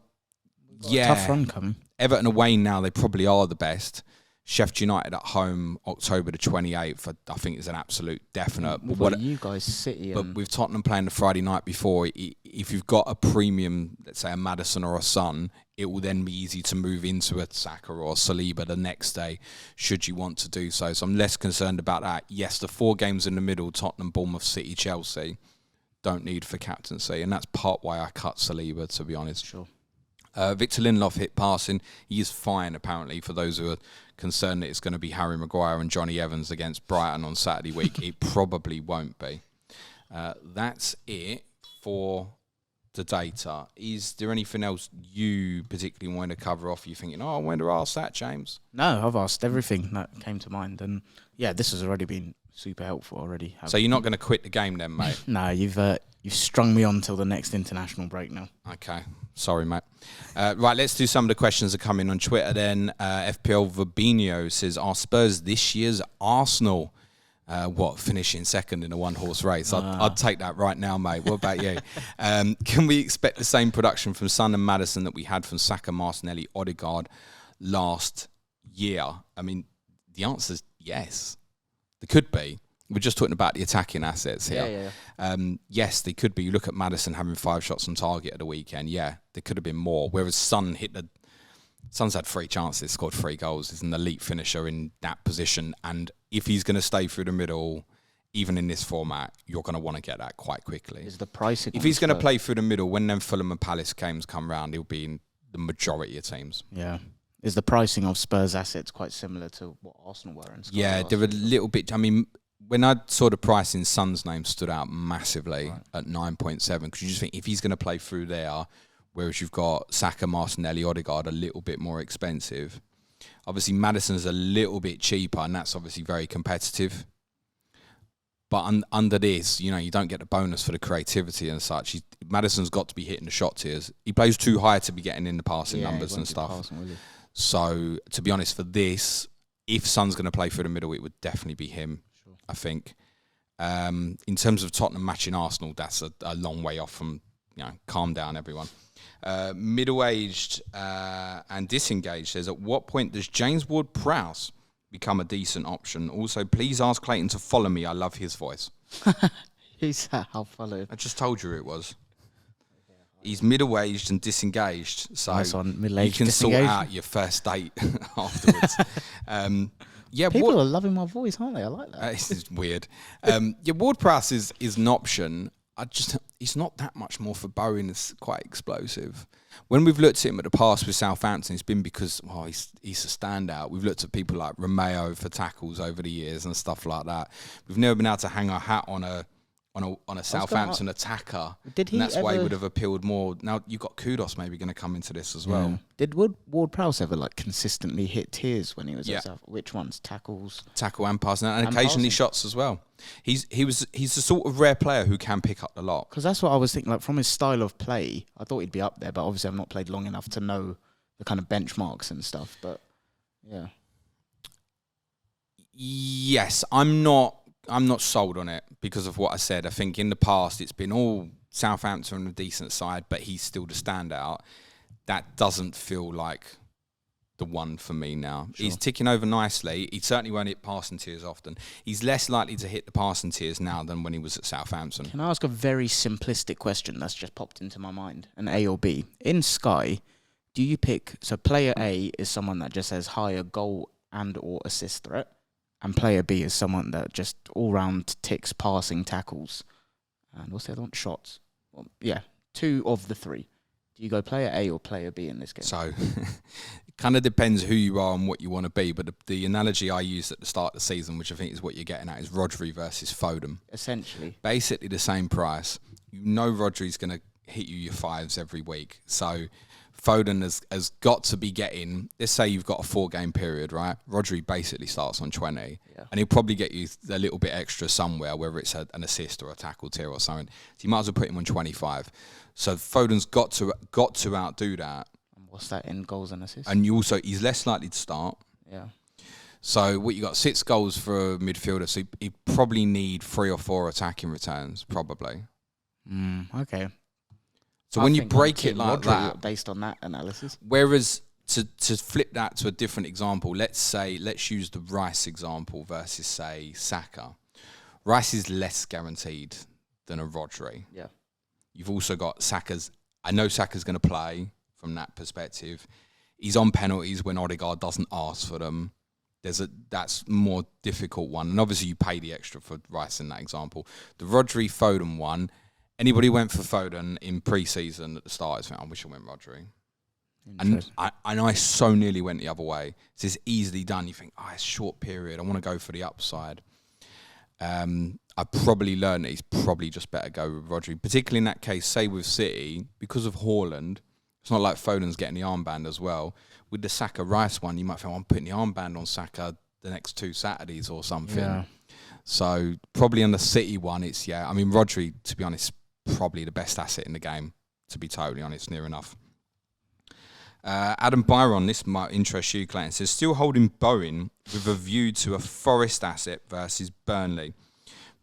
yeah, tough run coming. Everton away now, they probably are the best. Sheffield United at home, October the 28th, I think is an absolute definite. What you guys, City? But with Tottenham playing the Friday night before, if you've got a premium, let's say a Maddison or a Son, it will then be easy to move into a Saka or Saliba the next day, should you want to do so. So I'm less concerned about that. Yes, the 4 games in the middle, Tottenham, Bournemouth, City, Chelsea, don't need for captaincy. And that's part why I cut Saliba, to be honest. Sure. Victor Lindelof hit passing. He is fine, apparently, for those who are concerned that it's going to be Harry Maguire and Johnny Evans against Brighton on Saturday week. It probably won't be. That's it for the data. Is there anything else you particularly want to cover off? You're thinking, I wonder ask that, James? No, I've asked everything that came to mind. And yeah, this has already been super helpful already. So you're not going to quit the game then, mate? No, you've strung me on till the next international break now. Okay. Sorry, mate. Right, let's do some of the questions that come in on Twitter then. FPL Verbinho says, are Spurs this year's Arsenal? Finishing second in a one-horse race? I'd take that right now, mate. What about you? Can we expect the same production from Son and Maddison that we had from Saka, Martinelli, Odegaard last year? I mean, the answer is yes. There could be. We're just talking about the attacking assets here. Yeah. Yes, they could be. You look at Maddison having 5 shots on target at the weekend. Yeah, there could have been more. Whereas Son's had 3 chances, scored 3 goals. He's an elite finisher in that position. And if he's going to stay through the middle, even in this format, you're going to want to get that quite quickly. Is the pricing? If he's going to play through the middle, when then Fulham and Palace games come round, he'll be in the majority of teams. Yeah. Is the pricing of Spurs assets quite similar to what Arsenal were in? Yeah, they're a little bit. I mean, when I saw the price in Son's name stood out massively at 9.7, because you just think if he's going to play through there, whereas you've got Saka, Martinelli, Odegaard a little bit more expensive. Obviously, Maddison's a little bit cheaper, and that's obviously very competitive. But under this, you don't get the bonus for the creativity and such. Maddison's got to be hitting the shot tiers. He plays too high to be getting in the passing numbers and stuff. So, to be honest, for this, if Son's going to play through the middle, it would definitely be him, I think. In terms of Tottenham matching Arsenal, that's a long way off from, calm down, everyone. Middle-aged and disengaged says, at what point does James Ward-Prowse become a decent option? Also, please ask Clayton to follow me. I love his voice. Who's that? I'll follow. I just told you it was. He's middle-aged and disengaged, so you can sort out your first date afterwards. People are loving my voice, aren't they? I like that. This is weird. Ward-Prowse is an option. He's not that much more for Bowen. It's quite explosive. When we've looked at him at the past with Southampton, it's been because he's a standout. We've looked at people like Romeo for tackles over the years and stuff like that. We've never been able to hang our hat on a Southampton attacker. Did he? And that's why he would have appealed more. Now you've got Kudos maybe going to come into this as well. Did Ward-Prowse ever consistently hit tiers when he was at South? Which ones? Tackle and passing, and occasionally shots as well. He's the sort of rare player who can pick up the lot. Because that's what I was thinking. From his style of play, I thought he'd be up there, but obviously I've not played long enough to know the kind of benchmarks and stuff. But yeah. Yes, I'm not sold on it because of what I said. I think in the past it's been all Southampton on a decent side, but he's still the standout. That doesn't feel like the one for me now. Sure. He's ticking over nicely. He certainly won't hit passing tiers often. He's less likely to hit the passing tiers now than when he was at Southampton. Can I ask a very simplistic question that's just popped into my mind? An A or B. In Sky, do you pick... So player A is someone that just has higher goal and or assist threat, and player B is someone that just all-round ticks passing, tackles, and what's the other one? Shots. Well, 2 of the 3. Do you go player A or player B in this game? So, it kind of depends who you are and what you want to be. But the analogy I used at the start of the season, which I think is what you're getting at, is Rodri versus Foden. Essentially. Basically the same price. Rodri's going to hit you your 5s every week. So, Foden has got to be getting, let's say you've got a 4-game period, right? Rodri basically starts on 20, and he'll probably get you a little bit extra somewhere, whether it's an assist or a tackle tier or something. So you might as well put him on 25. So Foden's got to outdo that. And what's that in goals and assists? And he's less likely to start. Yeah. So what you got, 6 goals for a midfielder. So he probably need 3 or 4 attacking returns, probably. Okay. So when you break it like that, based on that analysis. Whereas to flip that to a different example, let's use the Rice example versus say Saka. Rice is less guaranteed than a Rodri. Yeah. You've also got Saka's. I know Saka's going to play from that perspective. He's on penalties when Odegaard doesn't ask for them. That's more difficult one. And obviously you pay the extra for Rice in that example. The Rodri Foden one, anybody went for Foden in pre-season at the start is thinking, I wish I went Rodri. And I so nearly went the other way. It's easily done. You think, it's a short period. I want to go for the upside. I probably learned that he's probably just better go with Rodri, particularly in that case, say with City, because of Haaland. It's not like Foden's getting the armband as well. With the Saka Rice one, you might think, I'm putting the armband on Saka the next 2 Saturdays or something. Yeah. So probably on the City one, it's, I mean, Rodri, to be honest, probably the best asset in the game, to be totally honest, near enough. Adam Byron, this might interest you, Clayton, says, still holding Bowen with a view to a Forest asset versus Burnley.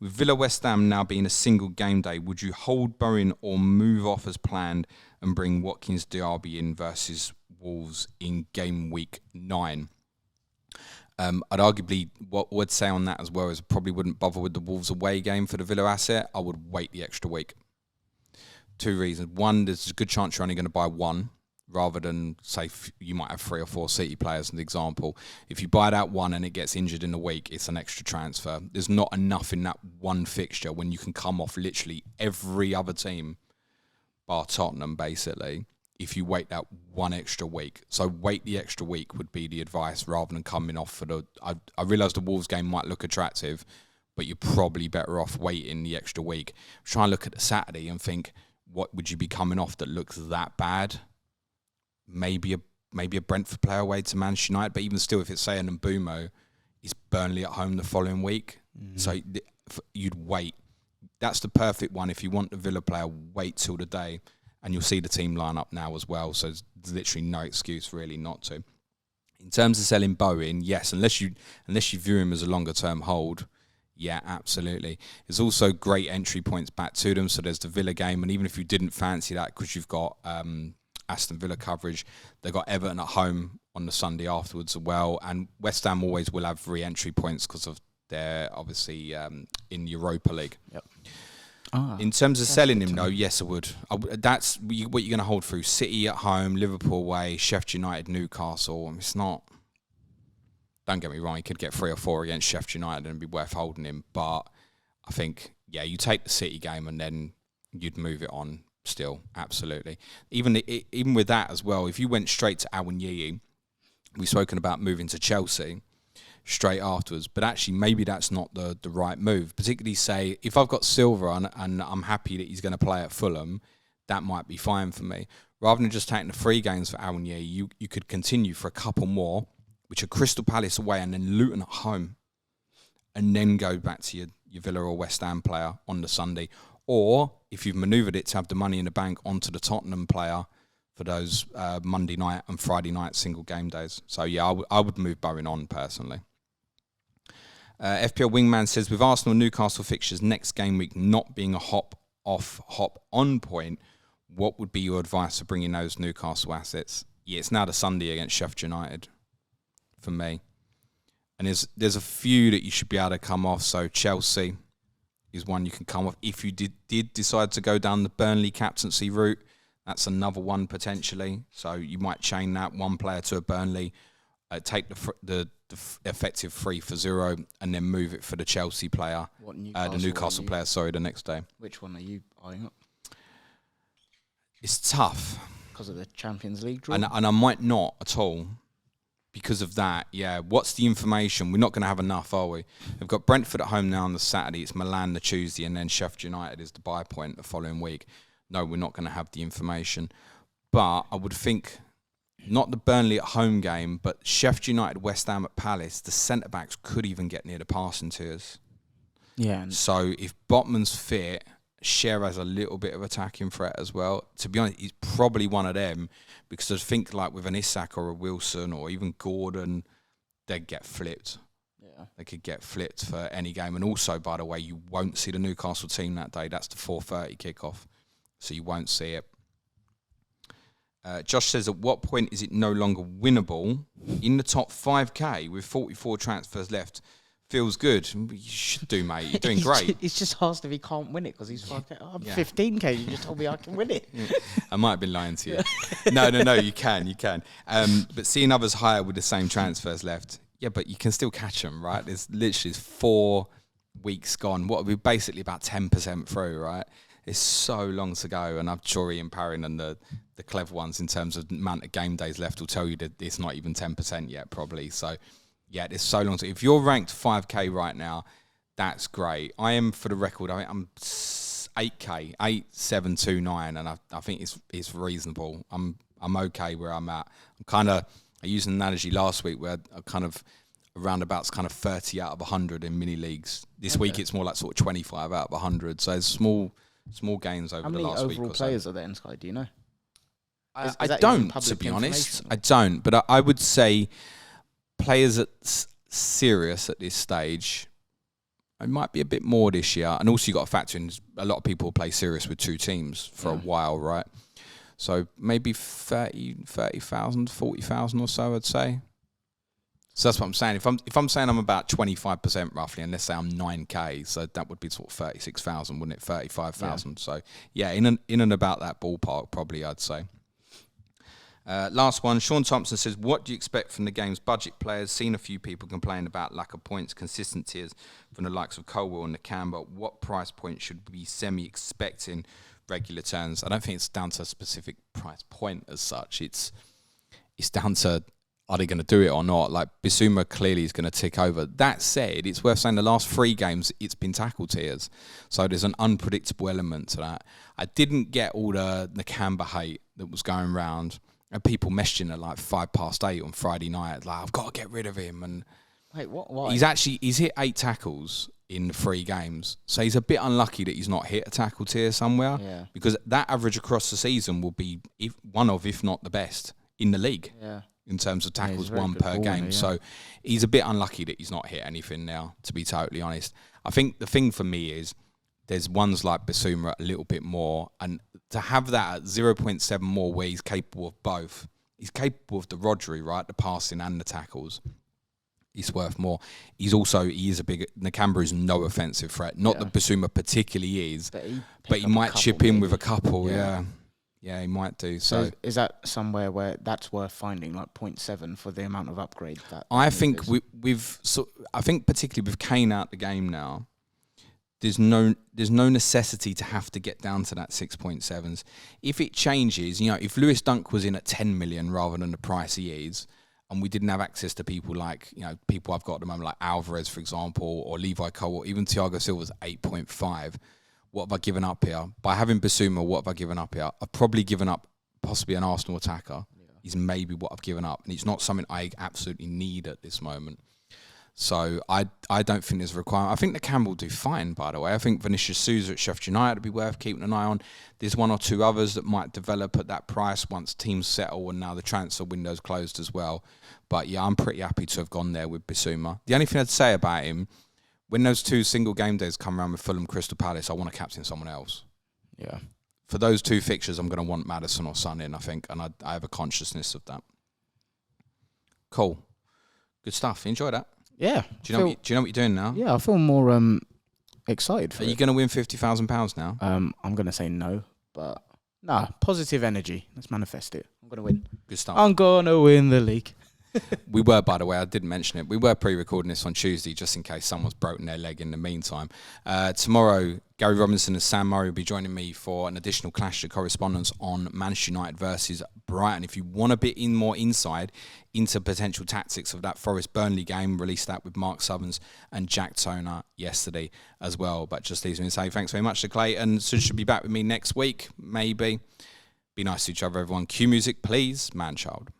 With Villa West Ham now being a single game day, would you hold Bowen or move off as planned and bring Watkins Diaby in versus Wolves in game week 9? I'd arguably, what would say on that as well is I probably wouldn't bother with the Wolves away game for the Villa asset. I would wait the extra week. 2 reasons. One, there's a good chance you're only going to buy one, rather than, say, you might have 3 or 4 City players, as an example. If you buy that one and it gets injured in the week, it's an extra transfer. There's not enough in that one fixture when you can come off literally every other team, bar Tottenham, basically, if you wait that one extra week. So wait the extra week would be the advice, rather than coming off for the... I realise the Wolves game might look attractive, but you're probably better off waiting the extra week. Try and look at the Saturday and think, what would you be coming off that looks that bad? Maybe a Brentford player away to Manchester United, but even still, if it's say an Mbumo, it's Burnley at home the following week. So you'd wait. That's the perfect one. If you want the Villa player, wait till the day, and you'll see the team line up now as well. So there's literally no excuse really not to. In terms of selling Bowen, yes, unless you view him as a longer term hold, yeah, absolutely. There's also great entry points back to them. So there's the Villa game, and even if you didn't fancy that, because you've got Aston Villa coverage, they've got Everton at home on the Sunday afterwards as well, and West Ham always will have re-entry points because of their, obviously, in Europa League. Yep. In terms of selling him, though, yes, I would. That's what you're going to hold through. City at home, Liverpool away, Sheffield United, Newcastle. It's not... Don't get me wrong, he could get 3 or 4 against Sheffield United and be worth holding him, but I think, you take the City game and then you'd move it on. Still, absolutely. Even with that as well, if you went straight to Awoniyi, we've spoken about moving to Chelsea straight afterwards, but actually maybe that's not the right move. Particularly, say, if I've got Silva and I'm happy that he's going to play at Fulham, that might be fine for me. Rather than just taking the 3 games for Awoniyi, you could continue for a couple more, which are Crystal Palace away and then Luton at home, and then go back to your Villa or West Ham player on the Sunday. Or, if you've manoeuvred it to have the money in the bank, onto the Tottenham player for those Monday night and Friday night single game days. So, yeah, I would move Bowen on, personally. FPL Wingman says, with Arsenal and Newcastle fixtures next game week not being a hop-off, hop-on point, what would be your advice for bringing those Newcastle assets? Yeah, it's now the Sunday against Sheffield United, for me. And there's a few that you should be able to come off. So, Chelsea is one you can come off. If you did decide to go down the Burnley captaincy route, that's another one potentially. So you might chain that one player to a Burnley, take the effective 3 for 0, and then move it for the Chelsea player, the Newcastle player, the next day. Which one are you eyeing up? It's tough. Because of the Champions League draw? And I might not at all. Because of that, what's the information? We're not going to have enough, are we? We've got Brentford at home now on the Saturday. It's Milan the Tuesday, and then Sheffield United is the buy point the following week. No, we're not going to have the information. But I would think, not the Burnley at home game, but Sheffield United, West Ham at Palace, the centre-backs could even get near the passing tiers. Yeah. So if Botman's fit, Cher has a little bit of attacking threat as well. To be honest, he's probably one of them, because I think like with an Isak or a Wilson or even Gordon, they'd get flipped. Yeah. They could get flipped for any game. And also, by the way, you won't see the Newcastle team that day. That's the 4:30 kickoff. So you won't see it. Josh says, at what point is it no longer winnable in the top 5K with 44 transfers left Feels good. You should do, mate. You're doing great. He's just asked if he can't win it because he's fucking. I'm 15k. You just told me I can win it. I might have been lying to you. No. You can. But seeing others higher with the same transfers left, but you can still catch them, right? There's literally 4 weeks gone. What are we basically about 10% through, right? It's so long to go, and I'm sure Ian Parrin and the clever ones in terms of the amount of game days left will tell you that it's not even 10% yet, probably. So. Yeah, there's so long. If you're ranked 5k right now, that's great. I am, for the record, I'm 8k, 8729, and I think it's reasonable. I'm okay where I'm at. I used an analogy last week where I kind of roundabouts kind of 30 out of 100 in mini leagues. This week it's more like sort of 25 out of 100. So there's small gains over the last week. How many overall players are there in Sky? Do you know? I don't, to be honest. I don't, but I would say. Players that's serious at this stage, it might be a bit more this year. And also you got to factor in, a lot of people play serious with 2 teams for a while, right? So maybe 30,000, 40,000 or so, I'd say. So that's what I'm saying. If I'm saying I'm about 25% roughly, and let's say I'm 9k, so that would be sort of 36,000, wouldn't it? 35,000. So yeah, in and about that ballpark, probably, I'd say. Last one, Sean Thompson says, what do you expect from the game's budget players? Seen a few people complain about lack of points, consistency from the likes of Colwell and Nakamba. What price point should we be expecting regular turns? I don't think it's down to a specific price point as such. It's down to, are they going to do it or not? Like, Bissouma clearly is going to tick over. That said, it's worth saying the last 3 games, it's been tackle tiers. So there's an unpredictable element to that. I didn't get all the Nakamba hate that was going around. And people messaging at like 8:05 on Friday night, like, I've got to get rid of him. And wait, what? Why? He's hit 8 tackles in 3 games, so he's a bit unlucky that he's not hit a tackle tier somewhere. Yeah. Because that average across the season will be one of, if not the best in the league. Yeah. In terms of tackles won per game, so he's a bit unlucky that he's not hit anything now. To be totally honest, I think the thing for me is there's ones like Bissouma a little bit more, and to have that at 0.7 more where he's capable of both. He's capable of the Rodri, right? The passing and the tackles. He's worth more. He is a big... Nakamba is no offensive threat. Not that Bissouma particularly is, but he might chip in with a couple, yeah. Yeah, he might do. So is that somewhere where that's worth finding, like 0.7 for the amount of upgrade that... I think I think particularly with Kane out the game now, there's no necessity to have to get down to that 6.7s. If it changes, if Lewis Dunk was in at 10 million rather than the price he is, and we didn't have access to people like, people I've got at the moment, like Alvarez, for example, or Levi Cole, or even Thiago Silva's 8.5, what have I given up here? By having Bissouma, what have I given up here? I've probably given up possibly an Arsenal attacker. Is maybe what I've given up. And it's not something I absolutely need at this moment. So I don't think there's a requirement. I think the Campbell will do fine, by the way. I think Vinicius Souza at Sheffield United would be worth keeping an eye on. There's 1 or 2 others that might develop at that price once teams settle and now the transfer window's closed as well. But yeah, I'm pretty happy to have gone there with Bissouma. The only thing I'd say about him, when those 2 single game days come around with Fulham Crystal Palace, I want to captain someone else. Yeah. For those 2 fixtures, I'm going to want Maddison or Son in, I think, and I have a consciousness of that. Cool. Good stuff. Enjoy that. Yeah. Do you know what you're doing now? Yeah, I feel more excited for it. Are you going to win £50,000 now? I'm going to say no, but positive energy. Let's manifest it. I'm going to win. Good stuff. I'm going to win the league. We were, by the way, I didn't mention it, we were pre-recording this on Tuesday just in case someone's broken their leg in the meantime. Tomorrow, Gary Robinson and Sam Murray will be joining me for an additional clash of correspondence on Manchester United versus Brighton. If you want a bit more insight into potential tactics of that Forest-Burnley game, released that with Mark Southerns and Jack Toner yesterday as well. But just leaves me to say thanks very much to Clayton. So should be back with me next week, maybe. Be nice to each other, everyone. Cue music, please. Man-child.